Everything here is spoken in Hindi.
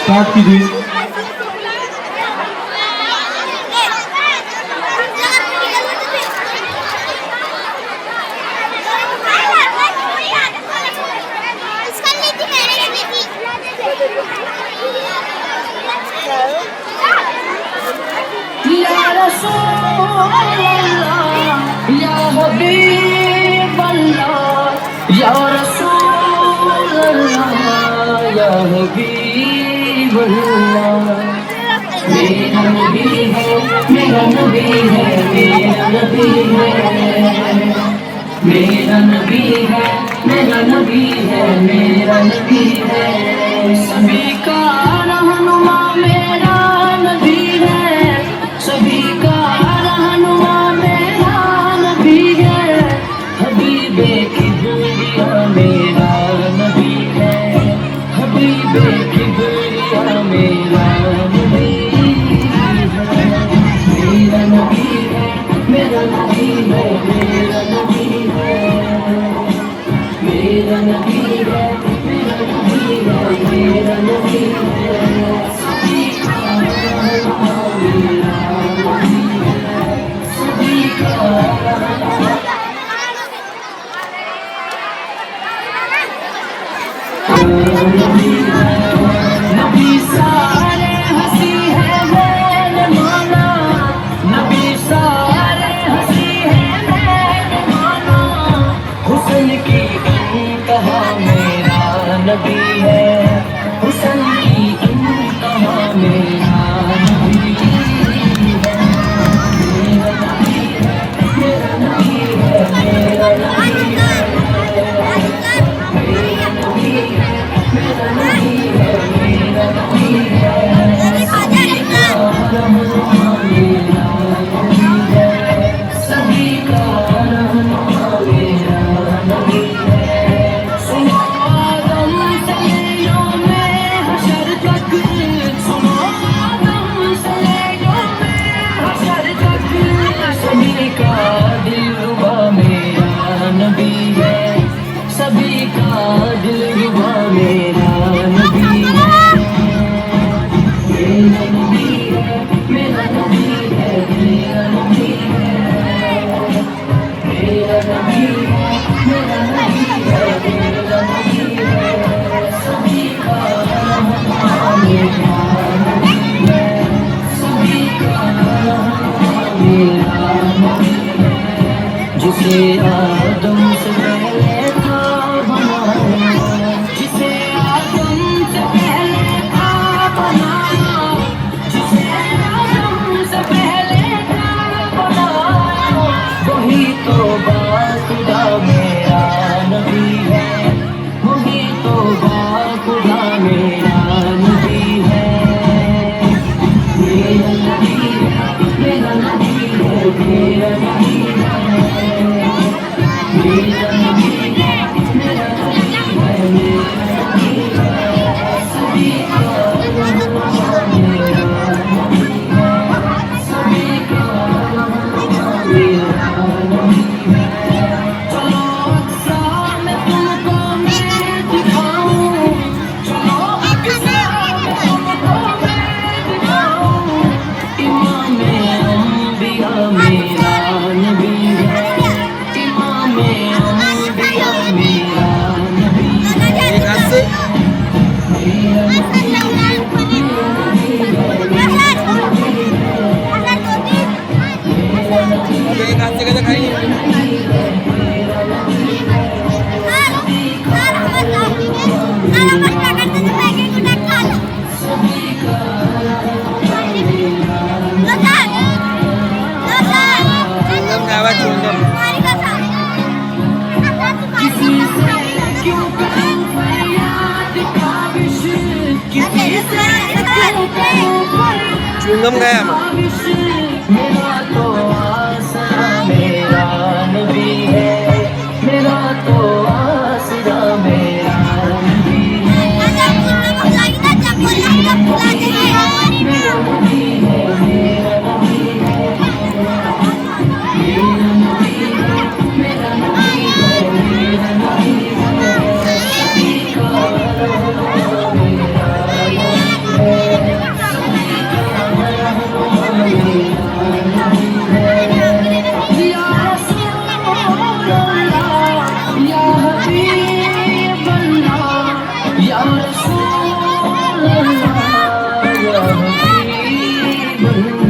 स्टार्ट कीजिए। या रसूल अल्लाह या हबीब अल्लाह या रसूल अल्लाह या हबीब अल्लाह। मेरा नबी है मेरा नबी है मेरा नबी है मेरा नबी है मेरा नबी है मेरा नबी है। सभी का रहनुमा मेरा नबी है सभी का रहनुमा मेरा नबी है। हबीबे किबरिया मेरा नबी है हबीबे किबरिया मेरा नबी है। मेरा नबी है मेरा नबी है मेरा नबी है मेरा नबी है मेरा नबी है मेरा नबी है। सभी का रहनुमा मेरा नबी है सभी का नबी सारे हंसी है मैंने माना नबी सारे हंसी है मैंने माना। हुस्न की इंतहा मेरा नबी है हुस्न की इंतहा मेरा नबी है। मेरा नबी है मेरा नबी है मेरा नबी है मेरा नबी है मेरा नबी है मेरा नबी है। सभी का रहनुमा मेरा नबी है सभी का रहनुमा मेरा नबी है। सुनो आदम से यौम हशर तक सुनो आदम से यौम हशर तक सभी का दिलरुबा मेरा नबी है सभी का दिलरुबा मेरा नबी है। मेरा नबी है मेरा नबी है मेरा नबी है मेरा नबी है मेरा नबी है मेरा नबी है। सभी का रहनुमा मेरा नबी है सभी का रहनुमा मेरा नबी है। जिसे आदम से पहले था बनाया जिसे आदम से पहले था बनाया जिसे आदम से पहले था बनाया। वही तो बाखुदा मेरा नबी है वही तो बाखुदा मेरा नबी है। मेरा नबी है मेरा नबी है मेरा नबी है मेरा नबी है मेरा नबी है मेरा नबी है। सभी का रहनुमा मेरा नबी है सभी का रहनुमा मेरा नबी है। चलो अक्सा में तुमको मैं दिखाऊं चलो अक्सा में तुमको मैं दिखाऊं। इमाम अंबिया मेरा नबी है इमाम अंबिया मेरा नबी है। मेरा नबी है मेरा नबी है मेरा नबी किसी से क्यों करूं फरियाद काबिश किसी से क्यों करूं चुंगम गया काबिश। मेरा तो आसरा मेरा नबी है मेरा तो आसरा मेरा नबी है। मेरा नबी है मेरा नबी है मेरा नबी है मेरा नबी है मेरा नबी है। सभी का रहनुमा करूं